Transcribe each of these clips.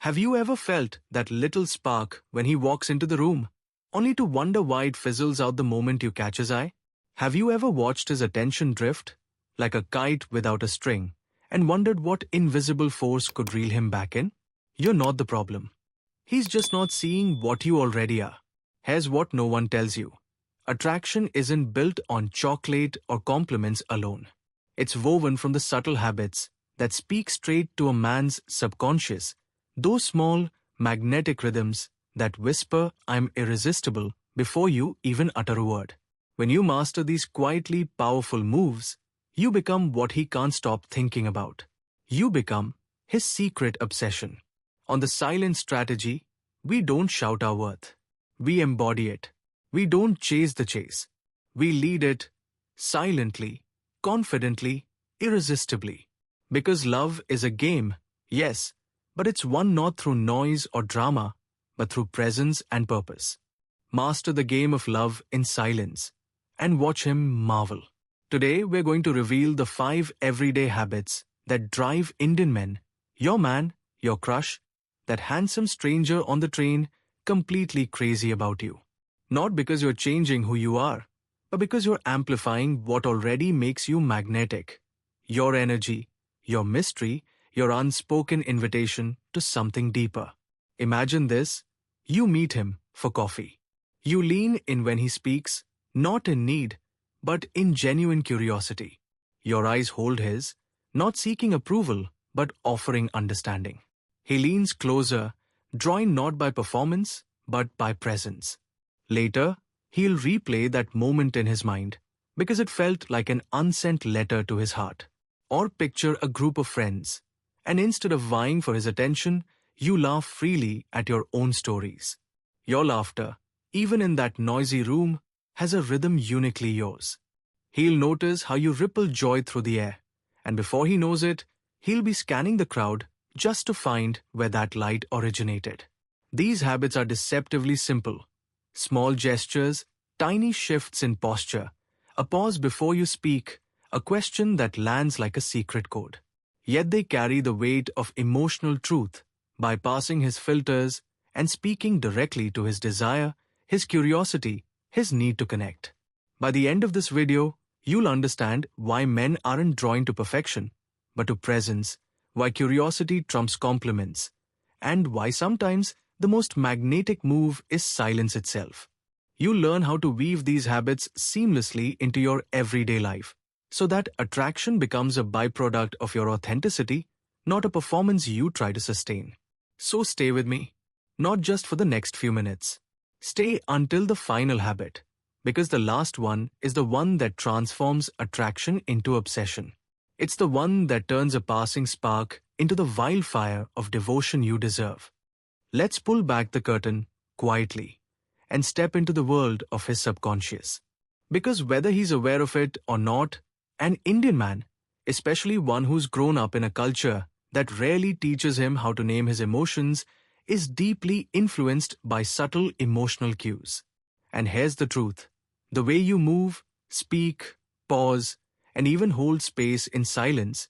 Have you ever felt that little spark when he walks into the room, only to wonder why it fizzles out the moment you catch his eye? Have you ever watched his attention drift, like a kite without a string, and wondered what invisible force could reel him back in? You're not the problem. He's just not seeing what you already are. Here's what no one tells you. Attraction isn't built on chocolate or compliments alone. It's woven from the subtle habits that speak straight to a man's subconscious, those small, magnetic rhythms that whisper, "I'm irresistible," before you even utter a word. When you master these quietly powerful moves, you become what he can't stop thinking about. You become his secret obsession. On the silent strategy, we don't shout our worth. We embody it. We don't chase the chase. We lead it silently, confidently, irresistibly. Because love is a game, yes, but it's won not through noise or drama, but through presence and purpose. Master the game of love in silence and watch him marvel. Today, we're going to reveal the 5 everyday habits that drive Indian men, your man, your crush, that handsome stranger on the train, completely crazy about you. Not because you're changing who you are, but because you're amplifying what already makes you magnetic. Your energy, your mystery, your unspoken invitation to something deeper. Imagine this. You meet him for coffee. You lean in when he speaks, not in need, but in genuine curiosity. Your eyes hold his, not seeking approval, but offering understanding. He leans closer, drawn not by performance, but by presence. Later, he'll replay that moment in his mind, because it felt like an unsent letter to his heart. Or picture a group of friends, and instead of vying for his attention, you laugh freely at your own stories. Your laughter, even in that noisy room, has a rhythm uniquely yours. He'll notice how you ripple joy through the air, and before he knows it, he'll be scanning the crowd just to find where that light originated. These habits are deceptively simple. Small gestures, tiny shifts in posture, a pause before you speak, a question that lands like a secret code. Yet they carry the weight of emotional truth, bypassing his filters and speaking directly to his desire, his curiosity, his need to connect. By the end of this video, you'll understand why men aren't drawn to perfection, but to presence, why curiosity trumps compliments, and why sometimes the most magnetic move is silence itself. You'll learn how to weave these habits seamlessly into your everyday life, so that attraction becomes a byproduct of your authenticity, not a performance you try to sustain. So stay with me, not just for the next few minutes. Stay until the final habit, because the last one is the one that transforms attraction into obsession. It's the one that turns a passing spark into the wildfire of devotion you deserve. Let's pull back the curtain quietly and step into the world of his subconscious. Because whether he's aware of it or not, an Indian man, especially one who's grown up in a culture that rarely teaches him how to name his emotions, is deeply influenced by subtle emotional cues. And here's the truth. The way you move, speak, pause, and even hold space in silence,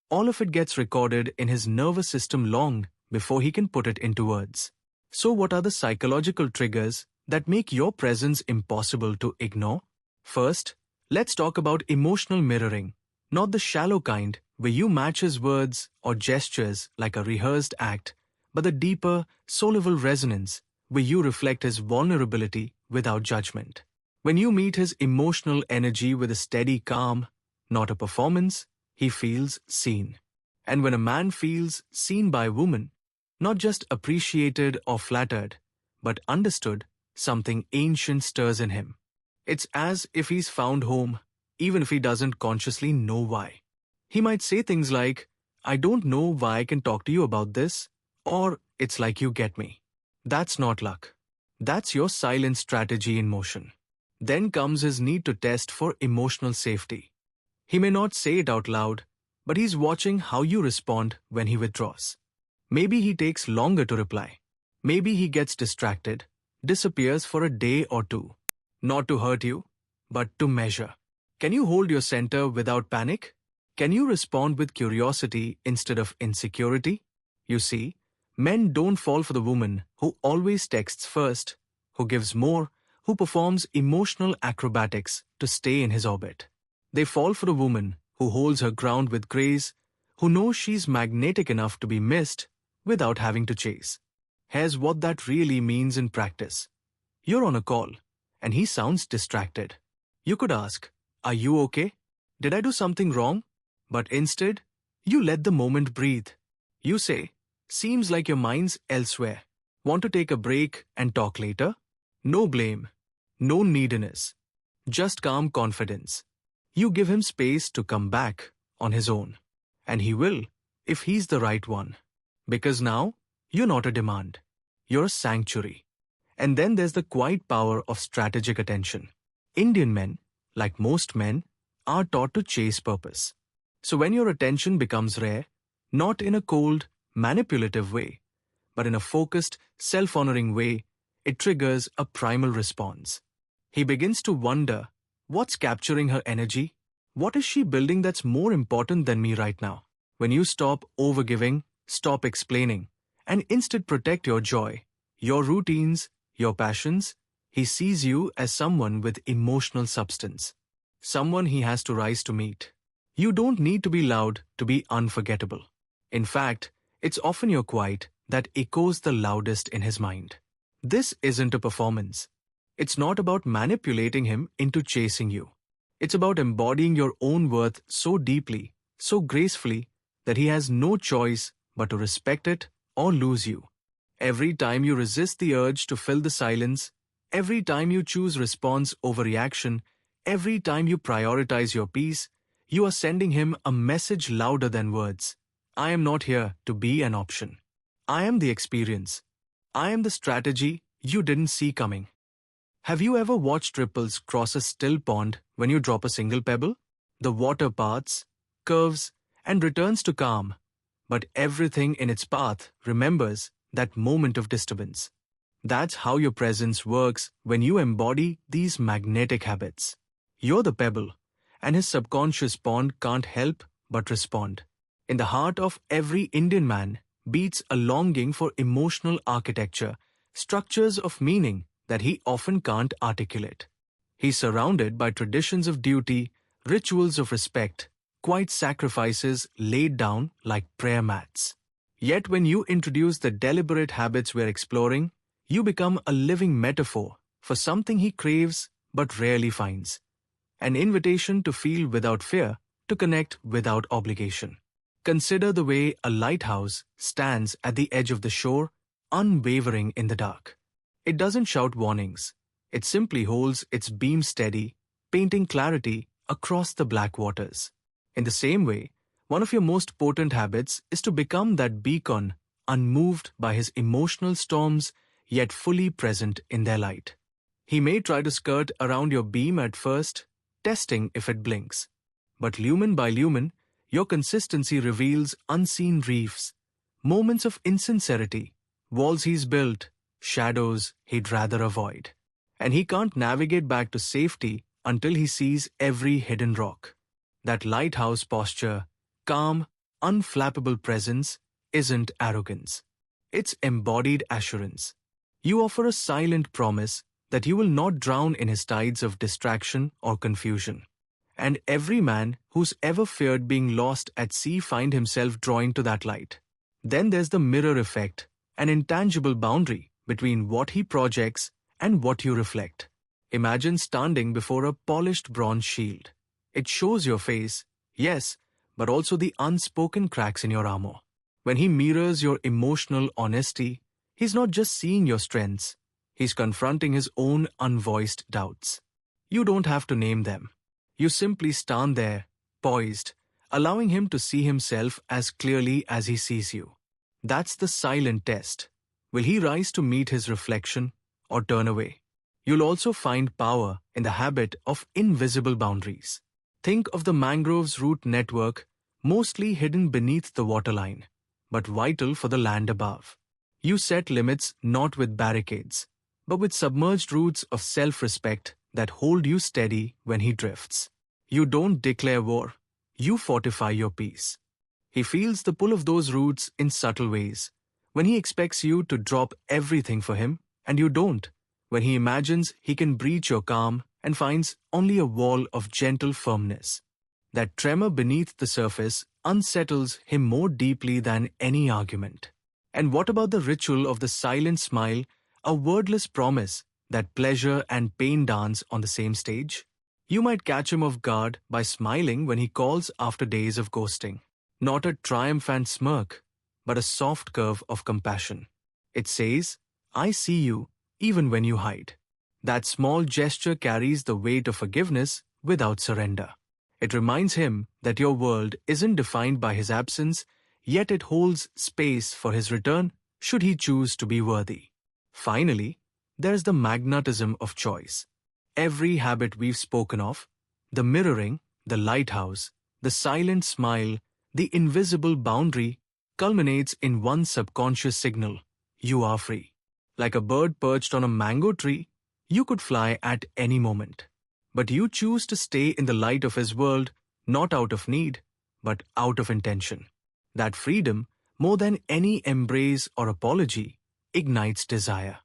all of it gets recorded in his nervous system long before he can put it into words. So what are the psychological triggers that make your presence impossible to ignore? First, let's talk about emotional mirroring, not the shallow kind where you match his words or gestures like a rehearsed act, but the deeper, soul-level resonance where you reflect his vulnerability without judgment. When you meet his emotional energy with a steady calm, not a performance, he feels seen. And when a man feels seen by a woman, not just appreciated or flattered, but understood, something ancient stirs in him. It's as if he's found home, even if he doesn't consciously know why. He might say things like, "I don't know why I can talk to you about this," or "It's like you get me." That's not luck. That's your silent strategy in motion. Then comes his need to test for emotional safety. He may not say it out loud, but he's watching how you respond when he withdraws. Maybe he takes longer to reply. Maybe he gets distracted, disappears for a day or two. Not to hurt you, but to measure. Can you hold your center without panic? Can you respond with curiosity instead of insecurity? You see, Men don't fall for the woman who always texts first, who gives more, who performs emotional acrobatics to stay in his orbit. They fall for the woman who holds her ground with grace, who knows she's magnetic enough to be missed without having to chase. Here's what that really means in practice. You're on a call, and he sounds distracted. You could ask, "Are you okay? Did I do something wrong?" But instead, you let the moment breathe. You say, "Seems like your mind's elsewhere. Want to take a break and talk later?" No blame, no neediness, just calm confidence. You give him space to come back on his own. And he will, if he's the right one. Because now, you're not a demand. You're a sanctuary. And then there's the quiet power of strategic attention. Indian men, like most men, are taught to chase purpose. So when your attention becomes rare, not in a cold, manipulative way, but in a focused, self-honoring way, it triggers a primal response. He begins to wonder, what's capturing her energy? What is she building that's more important than me right now? When you stop overgiving, stop explaining, and instead protect your joy, your routines, your passions, he sees you as someone with emotional substance. Someone he has to rise to meet. You don't need to be loud to be unforgettable. In fact, it's often your quiet that echoes the loudest in his mind. This isn't a performance. It's not about manipulating him into chasing you. It's about embodying your own worth so deeply, so gracefully, that he has no choice but to respect it or lose you. Every time you resist the urge to fill the silence, every time you choose response over reaction, every time you prioritize your peace, you are sending him a message louder than words. I am not here to be an option. I am the experience. I am the strategy you didn't see coming. Have you ever watched ripples cross a still pond when you drop a single pebble? The water parts, curves, and returns to calm, but everything in its path remembers that moment of disturbance. That's how your presence works when you embody these magnetic habits. You're the pebble, and his subconscious pond can't help but respond. In the heart of every Indian man beats a longing for emotional architecture, structures of meaning that he often can't articulate. He's surrounded by traditions of duty, rituals of respect, quiet sacrifices laid down like prayer mats. Yet when you introduce the deliberate habits we're exploring, you become a living metaphor for something he craves but rarely finds. An invitation to feel without fear, to connect without obligation. Consider the way a lighthouse stands at the edge of the shore, unwavering in the dark. It doesn't shout warnings. It simply holds its beam steady, painting clarity across the black waters. In the same way, one of your most potent habits is to become that beacon, unmoved by his emotional storms, yet fully present in their light. He may try to skirt around your beam at first, testing if it blinks. But lumen by lumen, your consistency reveals unseen reefs, moments of insincerity, walls he's built, shadows he'd rather avoid. And he can't navigate back to safety until he sees every hidden rock. That lighthouse posture, calm, unflappable presence, isn't arrogance. It's embodied assurance. You offer a silent promise that you will not drown in his tides of distraction or confusion. And every man who's ever feared being lost at sea finds himself drawing to that light. Then there's the mirror effect, an intangible boundary between what he projects and what you reflect. Imagine standing before a polished bronze shield. It shows your face, yes, but also the unspoken cracks in your armor. When he mirrors your emotional honesty, he's not just seeing your strengths, he's confronting his own unvoiced doubts. You don't have to name them. You simply stand there, poised, allowing him to see himself as clearly as he sees you. That's the silent test. Will he rise to meet his reflection or turn away? You'll also find power in the habit of invisible boundaries. Think of the mangrove's root network, mostly hidden beneath the waterline, but vital for the land above. You set limits not with barricades, but with submerged roots of self-respect that hold you steady when he drifts. You don't declare war, you fortify your peace. He feels the pull of those roots in subtle ways, when he expects you to drop everything for him and you don't, when he imagines he can breach your calm and finds only a wall of gentle firmness. That tremor beneath the surface unsettles him more deeply than any argument. And what about the ritual of the silent smile, a wordless promise that pleasure and pain dance on the same stage? You might catch him off guard by smiling when he calls after days of ghosting. Not a triumphant smirk, but a soft curve of compassion. It says, I see you, even when you hide. That small gesture carries the weight of forgiveness without surrender. It reminds him that your world isn't defined by his absence, yet it holds space for his return should he choose to be worthy. Finally, there's the magnetism of choice. Every habit we've spoken of, the mirroring, the lighthouse, the silent smile, the invisible boundary, culminates in one subconscious signal: you are free. Like a bird perched on a mango tree, you could fly at any moment. But you choose to stay in the light of his world, not out of need, but out of intention. That freedom, more than any embrace or apology, ignites desire.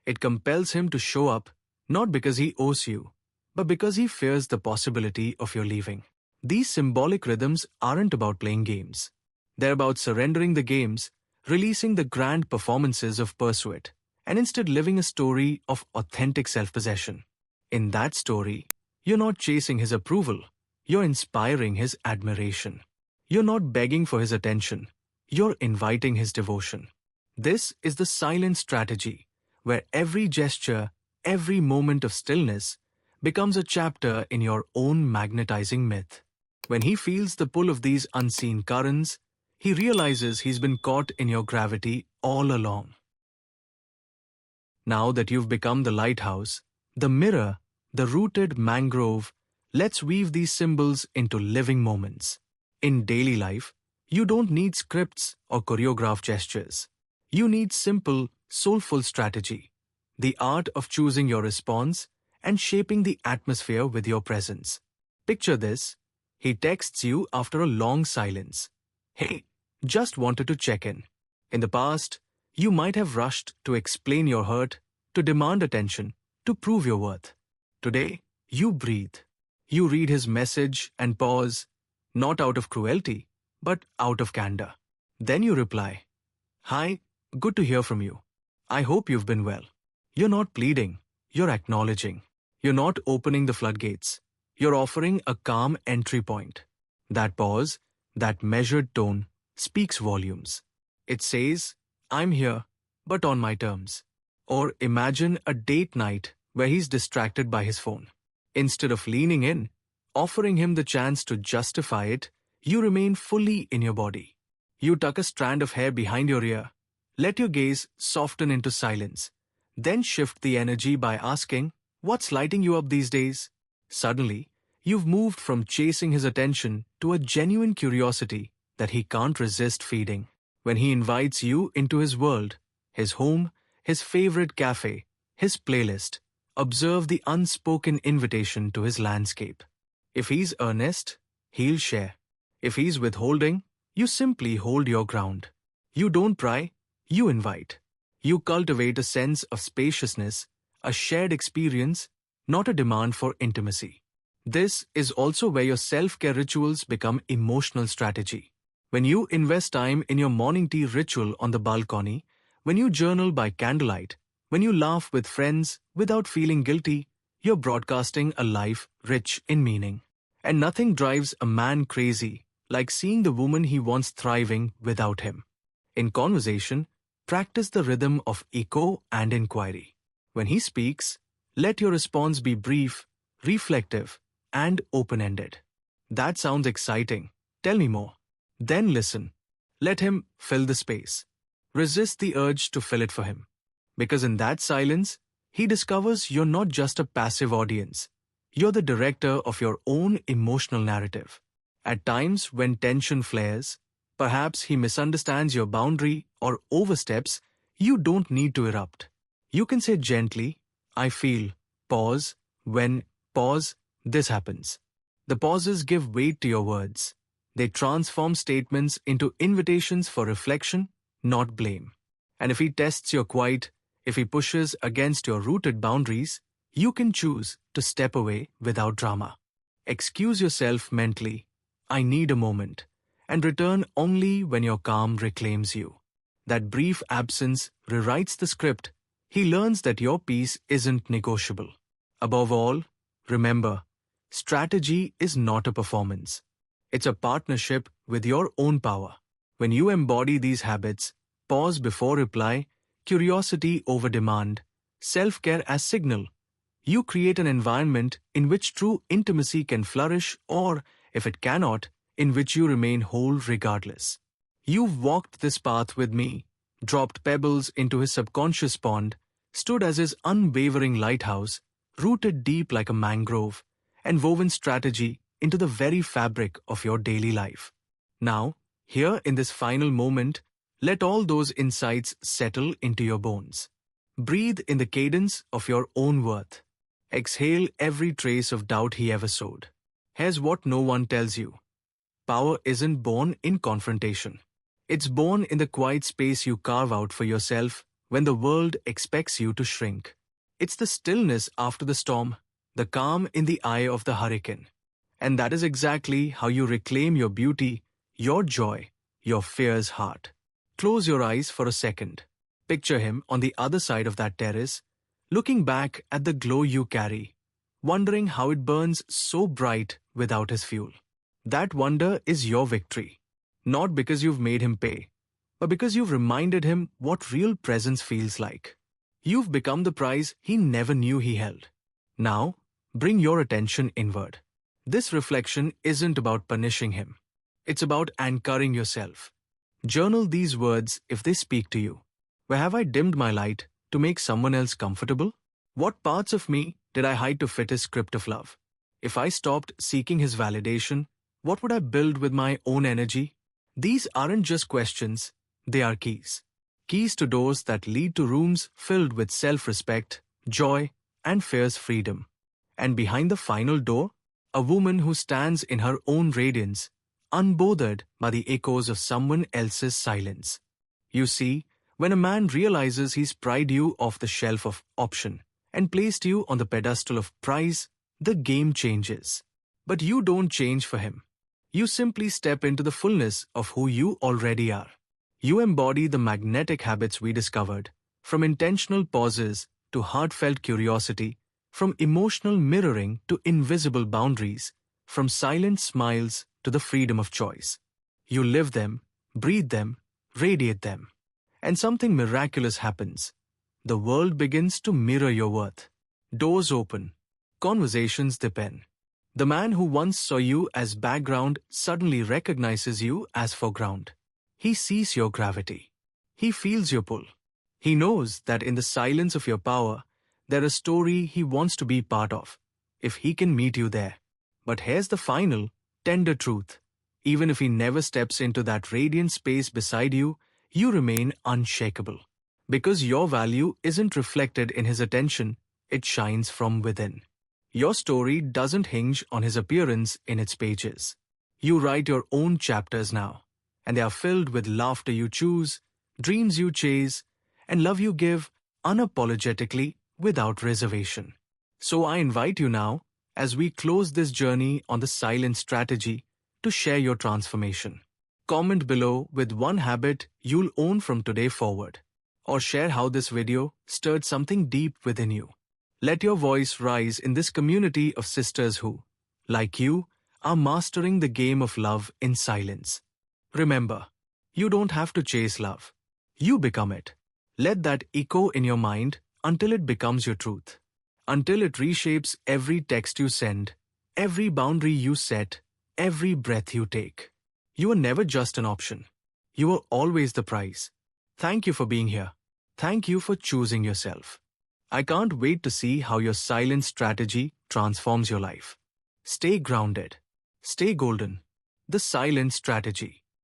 It compels him to show up, not because he owes you, but because he fears the possibility of your leaving. These symbolic rhythms aren't about playing games. They're about surrendering the games, releasing the grand performances of pursuit, and instead living a story of authentic self-possession. In that story, you're not chasing his approval, you're inspiring his admiration. You're not begging for his attention, you're inviting his devotion. This is the silent strategy, where every gesture, every moment of stillness becomes a chapter in your own magnetizing myth. When he feels the pull of these unseen currents, he realizes he's been caught in your gravity all along. Now that you've become the lighthouse, the mirror, the rooted mangrove, let's weave these symbols into living moments. In daily life, you don't need scripts or choreographed gestures. You need simple, soulful strategy, the art of choosing your response and shaping the atmosphere with your presence. Picture this: he texts you after a long silence. Hey, just wanted to check in. In the past, you might have rushed to explain your hurt, to demand attention, to prove your worth. Today, you breathe. You read his message and pause, not out of cruelty, but out of candor. Then you reply, Hi, good to hear from you. I hope you've been well. You're not pleading, you're acknowledging. You're not opening the floodgates. You're offering a calm entry point. That pause, that measured tone, speaks volumes. It says, I'm here, but on my terms. Or imagine a date night where he's distracted by his phone. Instead of leaning in, offering him the chance to justify it, you remain fully in your body. You tuck a strand of hair behind your ear, let your gaze soften into silence, then shift the energy by asking, what's lighting you up these days? Suddenly, you've moved from chasing his attention to a genuine curiosity that he can't resist feeding. When he invites you into his world, his home, his favorite cafe, his playlist, observe the unspoken invitation to his landscape. If he's earnest, he'll share. If he's withholding, you simply hold your ground. You don't pry, you invite. You cultivate a sense of spaciousness, a shared experience, not a demand for intimacy. This is also where your self-care rituals become emotional strategy. When you invest time in your morning tea ritual on the balcony, when you journal by candlelight, when you laugh with friends without feeling guilty, you're broadcasting a life rich in meaning. And nothing drives a man crazy like seeing the woman he wants thriving without him. In conversation, practice the rhythm of echo and inquiry. When he speaks, let your response be brief, reflective, and open-ended. That sounds exciting. Tell me more. Then listen. Let him fill the space. Resist the urge to fill it for him. Because in that silence, he discovers you're not just a passive audience. You're the director of your own emotional narrative. At times when tension flares, perhaps he misunderstands your boundary or oversteps, you don't need to erupt. You can say gently, I feel, pause, when, pause, this happens. The pauses give weight to your words. They transform statements into invitations for reflection, not blame. And if he tests your quiet, if he pushes against your rooted boundaries, you can choose to step away without drama. Excuse yourself mentally, I need a moment, and return only when your calm reclaims you. That brief absence rewrites the script. He learns that your peace isn't negotiable. Above all, remember, strategy is not a performance. It's a partnership with your own power. When you embody these habits, pause before reply, curiosity over demand, self-care as signal, you create an environment in which true intimacy can flourish or, if it cannot, in which you remain whole regardless. You've walked this path with me, dropped pebbles into his subconscious pond, stood as his unwavering lighthouse, rooted deep like a mangrove, and woven strategy into the very fabric of your daily life. Now, here in this final moment, let all those insights settle into your bones. Breathe in the cadence of your own worth. Exhale every trace of doubt he ever sowed. Here's what no one tells you. Power isn't born in confrontation. It's born in the quiet space you carve out for yourself when the world expects you to shrink. It's the stillness after the storm, the calm in the eye of the hurricane. And that is exactly how you reclaim your beauty, your joy, your fierce heart. Close your eyes for a second. Picture him on the other side of that terrace, looking back at the glow you carry, wondering how it burns so bright without his fuel. That wonder is your victory. Not because you've made him pay, but because you've reminded him what real presence feels like. You've become the prize he never knew he held. Now, bring your attention inward. This reflection isn't about punishing him. It's about anchoring yourself. Journal these words if they speak to you. Where have I dimmed my light to make someone else comfortable? What parts of me did I hide to fit his script of love? If I stopped seeking his validation, what would I build with my own energy? These aren't just questions, they are keys. Keys to doors that lead to rooms filled with self-respect, joy, and fierce freedom. And behind the final door, a woman who stands in her own radiance, unbothered by the echoes of someone else's silence. You see, when a man realizes he's pried you off the shelf of option and placed you on the pedestal of prize, the game changes. But you don't change for him. You simply step into the fullness of who you already are. You embody the magnetic habits we discovered, from intentional pauses to heartfelt curiosity, from emotional mirroring to invisible boundaries, from silent smiles to the freedom of choice. You live them, breathe them, radiate them. And something miraculous happens. The world begins to mirror your worth. Doors open. Conversations deepen. The man who once saw you as background suddenly recognizes you as foreground. He sees your gravity. He feels your pull. He knows that in the silence of your power, there's a story he wants to be part of, if he can meet you there. But here's the final, tender truth. Even if he never steps into that radiant space beside you, you remain unshakable. Because your value isn't reflected in his attention, it shines from within. Your story doesn't hinge on his appearance in its pages. You write your own chapters now, and they are filled with laughter you choose, dreams you chase, and love you give unapologetically without reservation. So I invite you now, as we close this journey on the silent strategy, to share your transformation. Comment below with one habit you'll own from today forward, or share how this video stirred something deep within you. Let your voice rise in this community of sisters who, like you, are mastering the game of love in silence. Remember, you don't have to chase love. You become it. Let that echo in your mind until it becomes your truth. Until it reshapes every text you send, every boundary you set, every breath you take. You are never just an option. You are always the prize. Thank you for being here. Thank you for choosing yourself. I can't wait to see how your silent strategy transforms your life. Stay grounded. Stay golden. The silent strategy.